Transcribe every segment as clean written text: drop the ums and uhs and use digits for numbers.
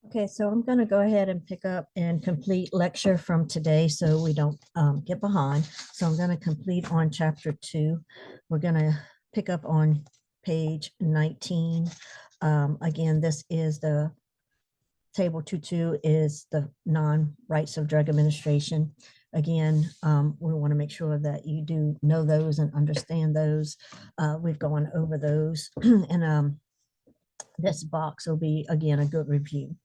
Okay, so I'm going to go ahead and pick up and complete lecture from today so we don't get behind. So I'm going to complete on chapter 2. We're going to pick up on page 19. Again, this is the table 2.2 is the non-rights of drug administration. Again, we want to make sure that you do know those and understand those. We've gone over those and this box will be, again, a good review.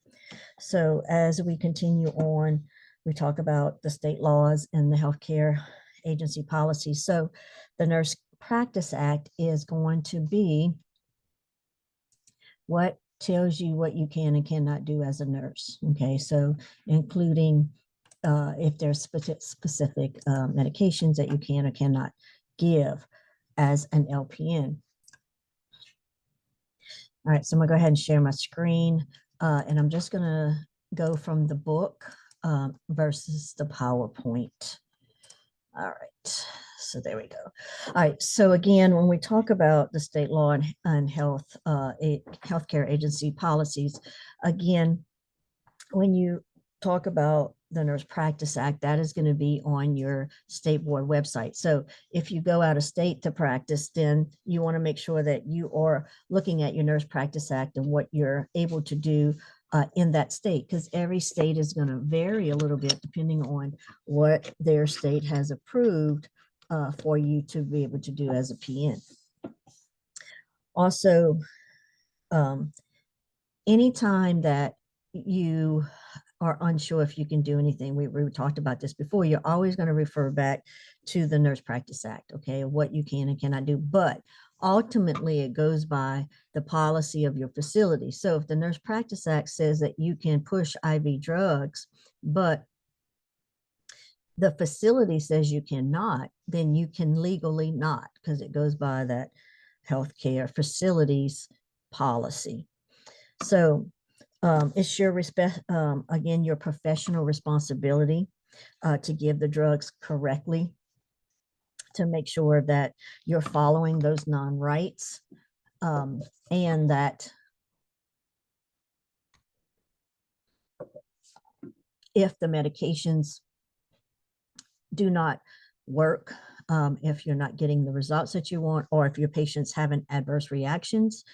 So as we continue on, we talk about the state laws and the healthcare agency policy. So the Nurse Practice Act is going to be what tells you what you can and cannot do as a nurse. Okay, so including if there's specific medications that you can or cannot give as an LPN. All right, so I'm gonna go ahead and share my screen, and I'm just gonna go from the book versus the PowerPoint. All right, so there we go. All right, so again, when we talk about the state law and healthcare agency policies, again, when you talk about the Nurse Practice Act, that is going to be on your state board website. So if you go out of state to practice, then you want to make sure that you are looking at your Nurse Practice Act and what you're able to do in that state, because every state is going to vary a little bit depending on what their state has approved for you to be able to do as a PN. Also, anytime that you are unsure if you can do anything, we talked about this before, you're always going to refer back to the Nurse Practice Act, okay, what you can and cannot do. But ultimately, it goes by the policy of your facility. So if the Nurse Practice Act says that you can push IV drugs, but the facility says you cannot, then you can legally not, because it goes by that healthcare facilities policy. So it's your again, your professional responsibility to give the drugs correctly, to make sure that you're following those non-rights, and that if the medications do not work, if you're not getting the results that you want, or if your patient's having adverse reactions,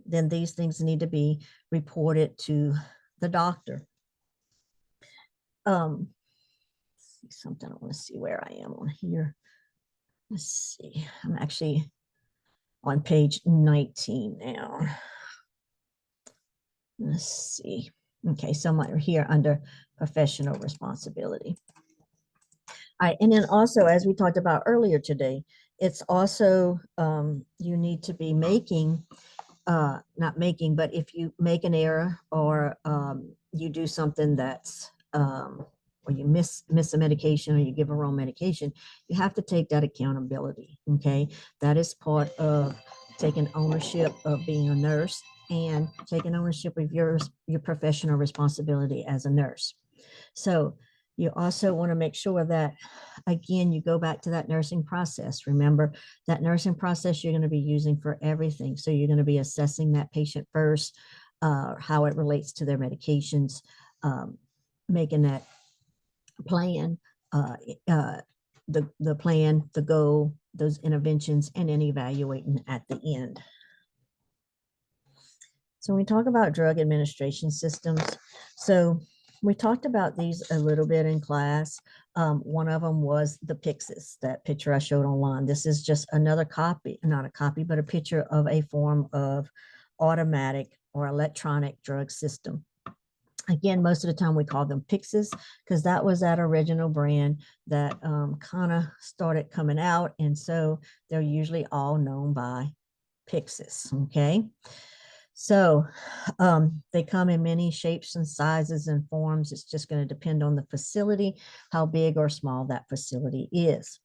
then these things need to be reported to the doctor. Something I want to see where I am on here. Let's see, I'm actually on page 19 now. Let's see. Okay, so I'm here under professional responsibility. All right, and then also, as we talked about earlier today, it's also you need to be making, not making, but if you make an error or you do something that's or you miss a medication or you give a wrong medication, you have to take that accountability. Okay, that is part of taking ownership of being a nurse and taking ownership of your professional responsibility as a nurse. So you also want to make sure that, again, you go back to that nursing process. Remember, that nursing process you're going to be using for everything. So you're going to be assessing that patient first, how it relates to their medications, making that plan, the plan, the goal, those interventions, and then evaluating at the end. So when we talk about drug administration systems, so we talked about these a little bit in class. One of them was the Pyxis, that picture I showed online. This is just another copy, not a copy, but a picture of a form of automatic or electronic drug system. Again, most of the time we call them Pyxis because that was that original brand that kind of started coming out. And so they're usually all known by Pyxis, okay? So they come in many shapes and sizes and forms. It's just going to depend on the facility, how big or small that facility is.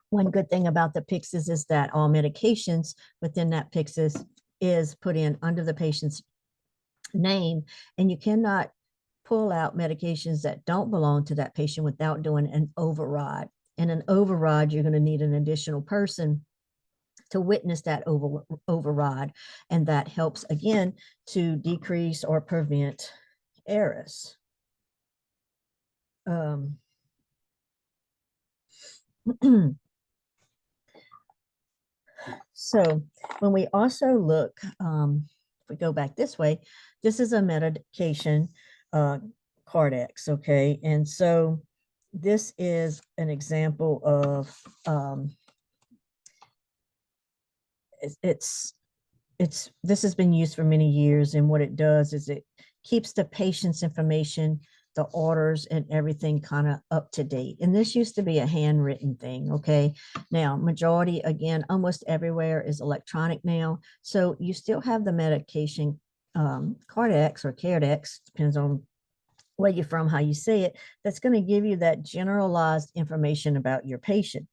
One good thing about the Pyxis is that all medications within that Pyxis is put in under the patient's name, and you cannot pull out medications that don't belong to that patient without doing an override. And an override, you're going to need an additional person to witness that override. And that helps, again, to decrease or prevent errors. So when we also look, if we go back this way, this is a medication, Cardex, okay? And so this is an example of, this has been used for many years, and what it does is it keeps the patient's information, the orders and everything kind of up to date. And this used to be a handwritten thing, okay? Now, majority, again, almost everywhere is electronic now. So you still have the medication, Cardex or Cardex, depends on where you're from, how you say it, that's going to give you that generalized information about your patient.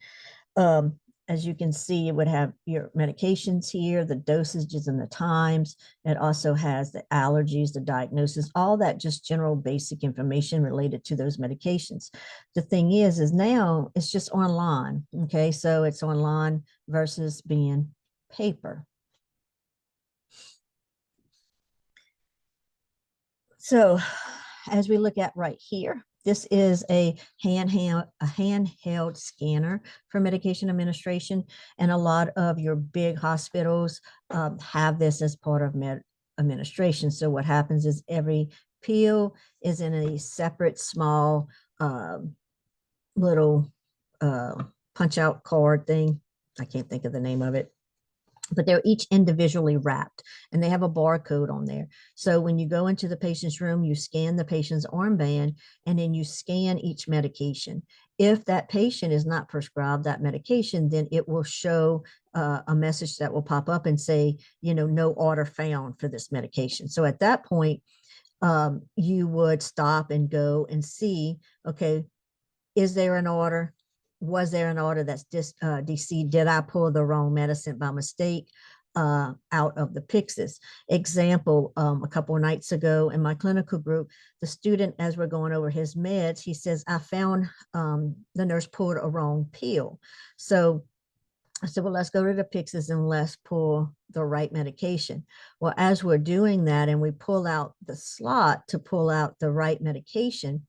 As you can see, it would have your medications here, the dosages and the times. It also has the allergies, the diagnosis, all that just general basic information related to those medications. The thing is now it's just online. Okay, so it's online versus being paper. So as we look at right here, this is a handheld scanner for medication administration, and a lot of your big hospitals have this as part of med administration. So what happens is every pill is in a separate small little punch out card thing. I can't think of the name of it, but they're each individually wrapped and they have a barcode on there. So when you go into the patient's room, you scan the patient's armband and then you scan each medication. If that patient is not prescribed that medication, then it will show a message that will pop up and say, you know, no order found for this medication. So at that point, you would stop and go and see, okay, is there an order? Was there an order that's DC? Did I pull the wrong medicine by mistake out of the Pyxis? Example, a couple of nights ago in my clinical group, the student, as we're going over his meds, he says, I found the nurse pulled a wrong pill. So I said, well, let's go to the Pyxis and let's pull the right medication. Well, as we're doing that and we pull out the slot to pull out the right medication,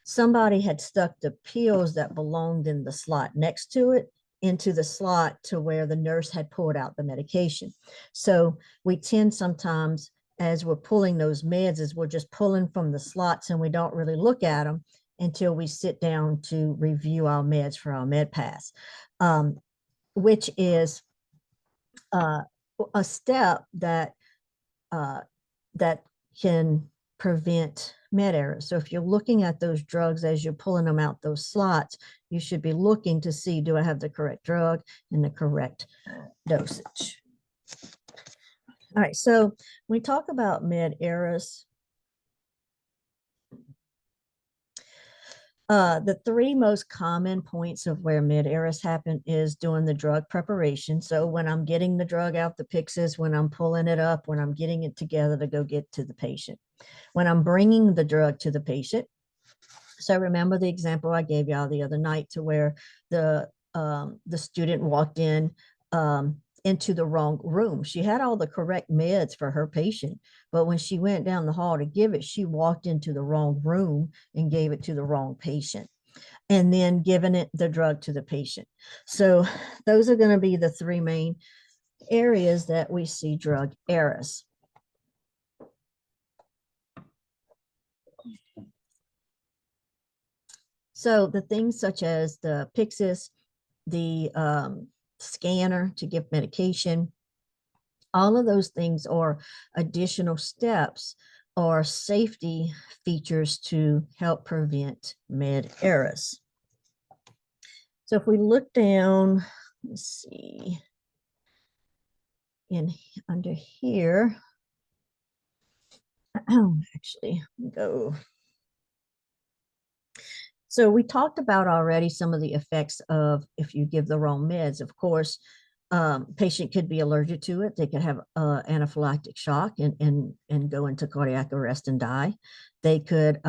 somebody had stuck the pills that belonged in the slot next to it into the slot to where the nurse had pulled out the medication. So we tend sometimes, as we're pulling those meds, is we're just pulling from the slots and we don't really look at them until we sit down to review our meds for our med pass, which is a step that that can prevent med errors. So if you're looking at those drugs as you're pulling them out those slots, you should be looking to see, do I have the correct drug and the correct dosage? All right, so when we talk about med errors, the three most common points of where med errors happen is during the drug preparation. So when I'm getting the drug out the Pyxis, when I'm pulling it up, when I'm getting it together to go get to the patient, when I'm bringing the drug to the patient. So remember the example I gave y'all the other night to where the student walked in into the wrong room. She had all the correct meds for her patient, but when she went down the hall to give it, she walked into the wrong room and gave it to the wrong patient, and then given it the drug to the patient. So those are going to be the three main areas that we see drug errors. So the things such as the Pyxis, the scanner to give medication, all of those things are additional steps or safety features to help prevent med errors. So if we look down, let's see, in under here, actually go. So we talked about already some of the effects of if you give the wrong meds. Of course, patient could be allergic to it. They could have anaphylactic shock and go into cardiac arrest and die. They could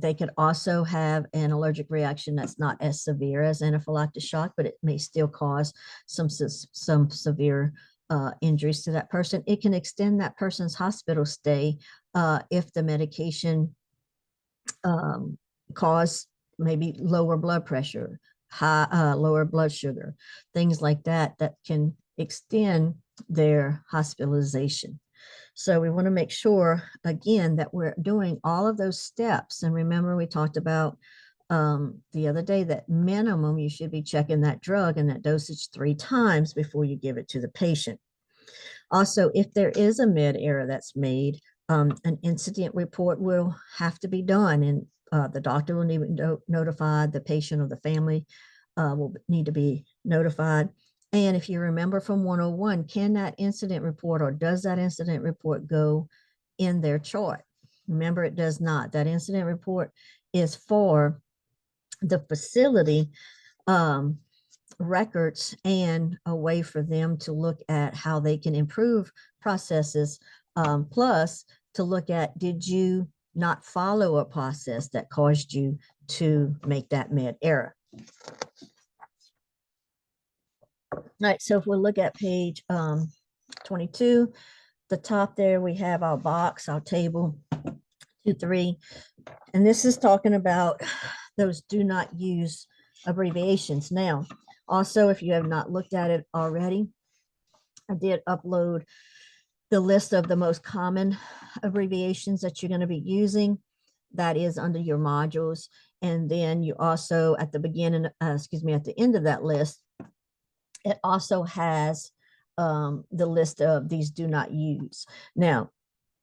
They could also have an allergic reaction that's not as severe as anaphylactic shock, but it may still cause some severe injuries to that person. It can extend that person's hospital stay if the medication cause maybe lower blood pressure, lower blood sugar, things like that, that can extend their hospitalization. So we want to make sure, again, that we're doing all of those steps. And remember, we talked about the other day that minimum you should be checking that drug and that dosage 3 times before you give it to the patient. Also, if there is a med error that's made, an incident report will have to be done, and the doctor will need to be notified, the patient or the family will need to be notified. And if you remember from 101, can that incident report or does that incident report go in their chart? Remember, it does not. That incident report is for the facility records and a way for them to look at how they can improve processes, plus to look at, did you not follow a process that caused you to make that med error? All right, so if we look at page 22, the top there, we have our box, our table 2-3, and this is talking about those do not use abbreviations. Now, also, if you have not looked at it already, I did upload the list of the most common abbreviations that you're going to be using. That is under your modules. And then you also, at the beginning, at the end of that list, it also has the list of these do not use. Now,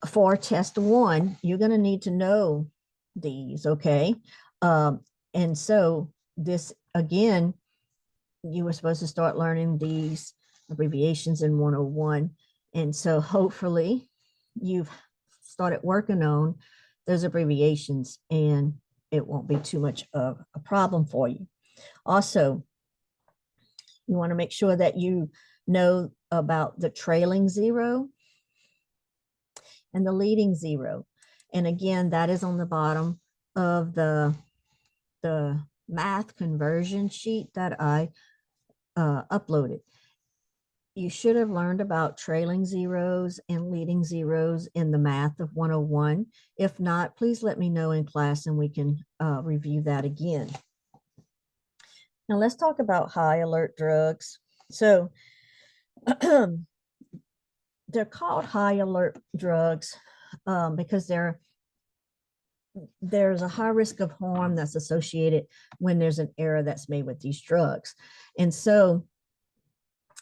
for test 1, you're going to need to know these, okay? And so this, again, you were supposed to start learning these abbreviations in 101. And so hopefully you've started working on those abbreviations and it won't be too much of a problem for you. Also, you want to make sure that you know about the trailing zero and the leading zero. And again, that is on the bottom of the math conversion sheet that I uploaded. You should have learned about trailing zeros and leading zeros in the math of 101. If not, please let me know in class and we can review that again. Now let's talk about high alert drugs. So they're called high alert drugs because there's a high risk of harm that's associated when there's an error that's made with these drugs. And so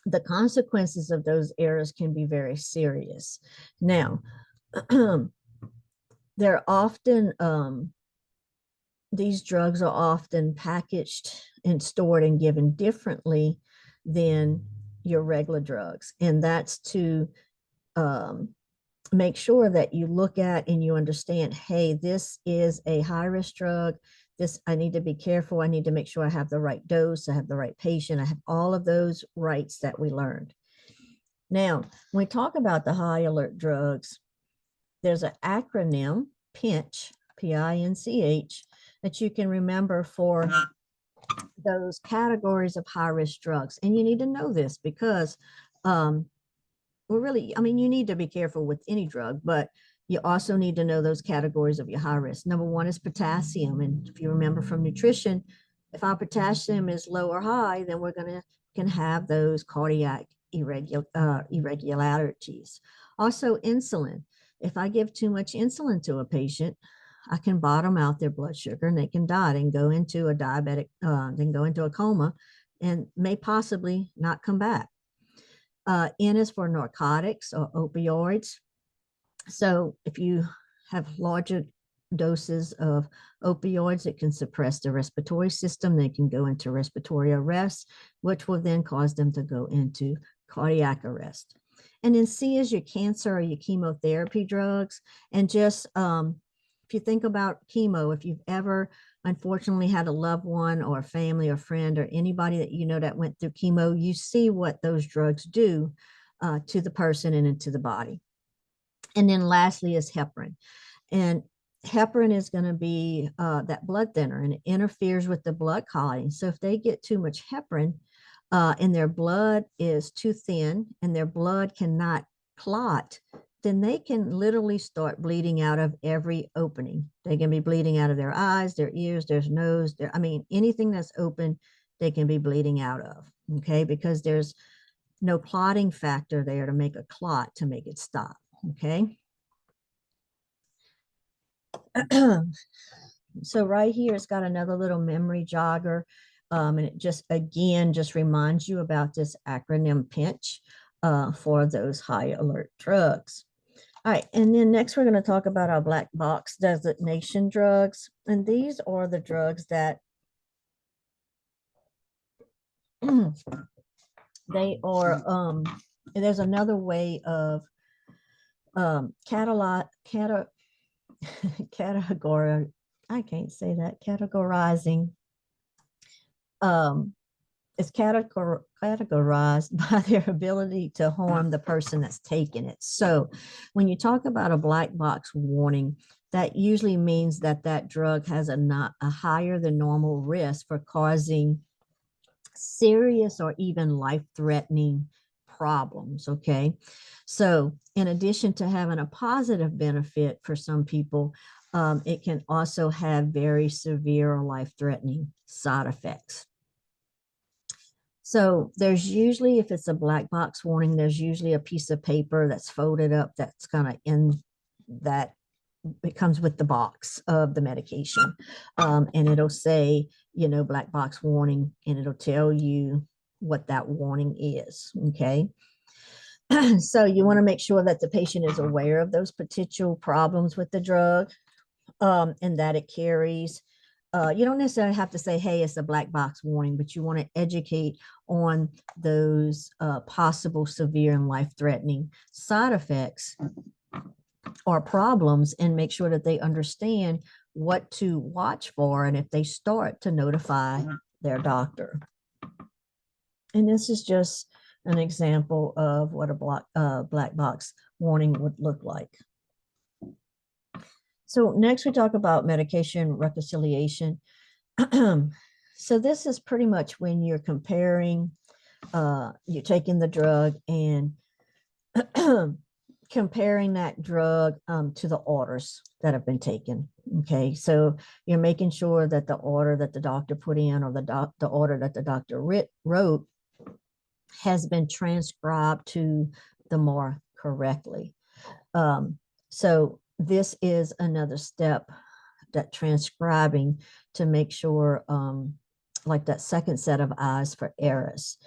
the consequences of those errors can be very serious. Now, they're often, these drugs are often packaged and stored and given differently than your regular drugs. And that's to make sure that you look at and you understand, hey, this is a high risk drug. This, I need to be careful. I need to make sure I have the right dose. I have the right patient. I have all of those rights that we learned. Now, when we talk about the high alert drugs, there's an acronym, PINCH, P-I-N-C-H, that you can remember for those categories of high risk drugs. And you need to know this because you need to be careful with any drug, but you also need to know those categories of your high risk. Number 1 is potassium. And if you remember from nutrition, if our potassium is low or high, then we're can have those cardiac irregularities. Also insulin. If I give too much insulin to a patient, I can bottom out their blood sugar and they can die and go into a then go into a coma and may possibly not come back. N is for narcotics or opioids. So if you have larger doses of opioids, it can suppress the respiratory system. They can go into respiratory arrest, which will then cause them to go into cardiac arrest. And then C is your cancer or your chemotherapy drugs. And just if you think about chemo, if you've ever unfortunately had a loved one or a family or friend or anybody that you know that went through chemo, you see what those drugs do to the person and into the body. And then lastly is heparin. And heparin is going to be that blood thinner, and it interferes with the blood clotting. So if they get too much heparin and their blood is too thin and their blood cannot clot, then they can literally start bleeding out of every opening. They can be bleeding out of their eyes, their ears, their nose, I mean, anything that's open, they can be bleeding out of, okay? Because there's no clotting factor there to make a clot to make it stop, okay? So right here, it's got another little memory jogger. And it just, again, just reminds you about this acronym PINCH for those high alert drugs. All right, and then next we're going to talk about our black box designation drugs. And these are the drugs that they are, and there's another way of categor I can't say that, categorizing. It's categorized by their ability to harm the person that's taking it. So when you talk about a black box warning, that usually means that that drug has a higher than normal risk for causing serious or even life-threatening problems, okay? So in addition to having a positive benefit for some people, it can also have very severe or life-threatening side effects. So there's usually, if it's a black box warning, there's usually a piece of paper that's folded up that's kind of in that, it comes with the box of the medication. And it'll say, you know, black box warning, and it'll tell you what that warning is, okay? So you want to make sure that the patient is aware of those potential problems with the drug, and that it carries. You don't necessarily have to say, hey, it's a black box warning, but you want to educate on those possible severe and life-threatening side effects or problems, and make sure that they understand what to watch for, and if they start, to notify their doctor. And this is just an example of what a black box warning would look like. So next we talk about medication reconciliation. So this is pretty much when you're comparing, you're taking the drug and comparing that drug to the orders that have been taken. Okay, so you're making sure that the order that the doctor put in, or the order that the doctor wrote, has been transcribed to the MAR correctly. So this is another step, that transcribing, to make sure, like that second set of eyes for errors.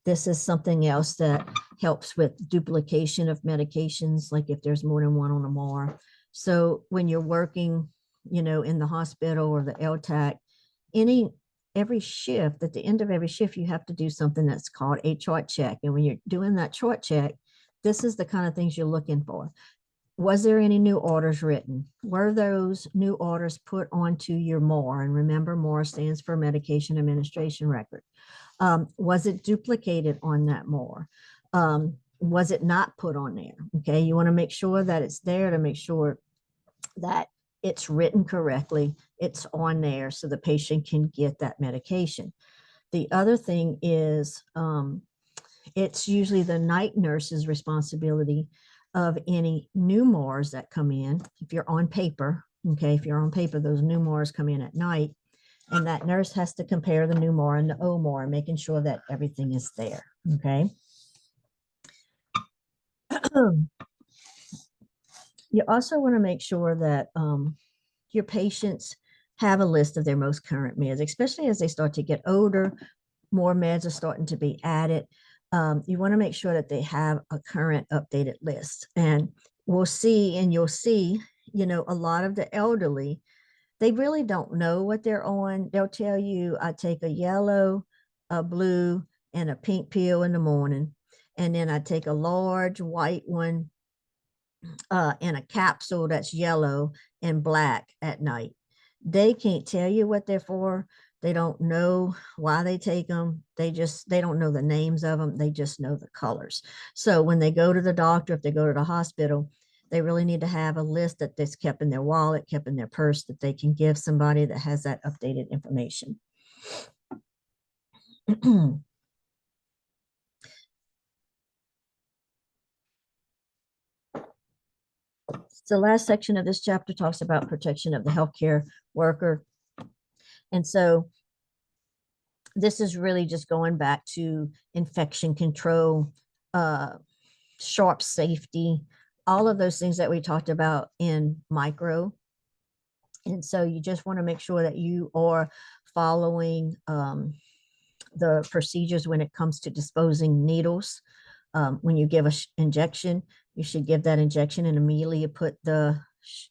This is something else that helps with duplication of medications, like if there's more than one on a MAR. So when you're working, you know, in the hospital or the LTAC, every shift, at the end of every shift, you have to do something that's called a chart check. And when you're doing that chart check, this is the kind of things you're looking for. Was there any new orders written? Were those new orders put onto your MAR? And remember, MAR stands for Medication Administration Record. Was it duplicated on that MAR? Was it not put on there? Okay, you want to make sure that it's there, to make sure that it's written correctly, it's on there, so the patient can get that medication. The other thing is, it's usually the night nurse's responsibility of any new MARs that come in. If you're on paper, okay, if you're on paper, those new MARs come in at night, and that nurse has to compare the new MAR and the old MAR, making sure that everything is there, okay? You also want to make sure that your patients have a list of their most current meds, especially as they start to get older, more meds are starting to be added. You want to make sure that they have a current updated list. And you'll see, you know, a lot of the elderly, they really don't know what they're on. They'll tell you, I take a yellow, a blue, and a pink pill in the morning. And then I take a large white one in a capsule that's yellow and black at night. They can't tell you what they're for. They don't know why they take them. They don't know the names of them. They just know the colors. So when they go to the doctor, if they go to the hospital, they really need to have a list that that's kept in their wallet, kept in their purse, that they can give somebody that has that updated information. The last section of this chapter talks about protection of the healthcare worker. And so this is really just going back to infection control, sharp safety, all of those things that we talked about in micro. And so you just want to make sure that you are following the procedures when it comes to disposing needles. When you give an injection, you should give that injection and immediately put the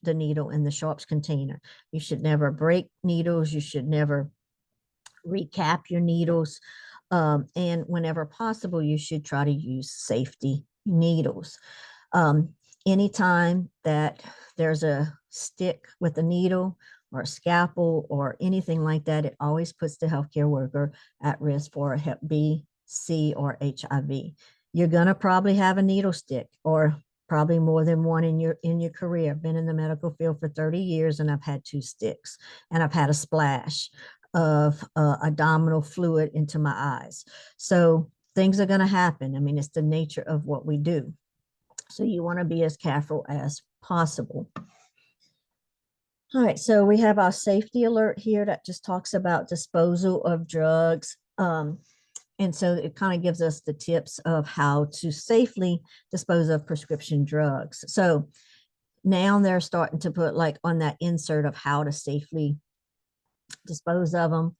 needle in the sharps container. You should never break needles. You should never recap your needles. And whenever possible, you should try to use safety needles. Anytime that there's a stick with a needle or a scalpel or anything like that, it always puts the healthcare worker at risk for a Hep B, C, or HIV. You're gonna probably have a needle stick or probably more than one in your career. I've been in the medical field for 30 years and I've had 2 sticks and I've had a splash of abdominal fluid into my eyes. So things are going to happen. I mean, it's the nature of what we do. So you want to be as careful as possible. All right, so we have our safety alert here that just talks about disposal of drugs. And so it kind of gives us the tips of how to safely dispose of prescription drugs. So now they're starting to put like on that insert of how to safely dispose of them.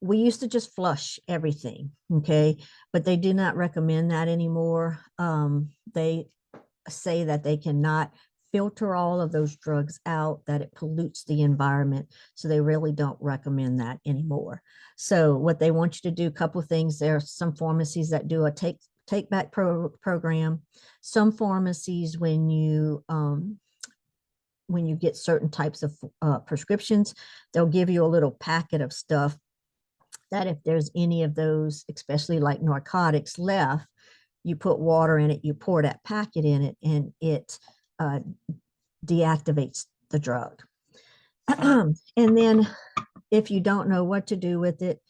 We used to just flush everything, okay, but they do not recommend that anymore. They say that they cannot filter all of those drugs out, that it pollutes the environment, so they really don't recommend that anymore. So what they want you to do, a couple of things, there are some pharmacies that do a take back program. Some pharmacies, when you get certain types of prescriptions, they'll give you a little packet of stuff that if there's any of those, especially like narcotics left, you put water in it, you pour that packet in it, and it deactivates the drug. And then if you don't know what to do with it,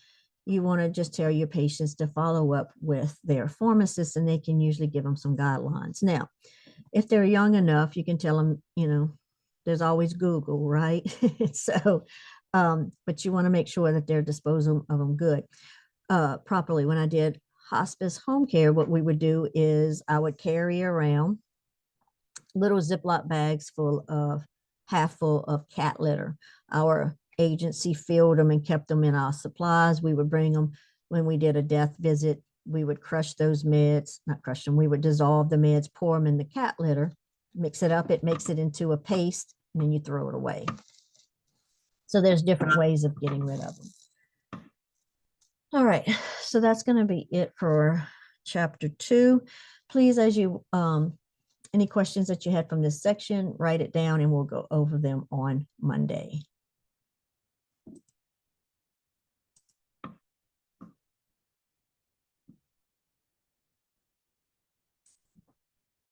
you want to just tell your patients to follow up with their pharmacist, and they can usually give them some guidelines. Now, if they're young enough, you can tell them, there's always Google, right? So, but you want to make sure that they're disposing of them good, properly. When I did hospice home care, what we would do is I would carry around little Ziploc bags half full of cat litter. Our agency filled them and kept them in our supplies. We would bring them when we did a death visit. We would crush those meds, not crush them. We would dissolve the meds, pour them in the cat litter, mix it up. It makes it into a paste, and then you throw it away. So there's different ways of getting rid of them. All right, so that's going to be it for chapter 2. Please, as you any questions that you had from this section, write it down and we'll go over them on Monday.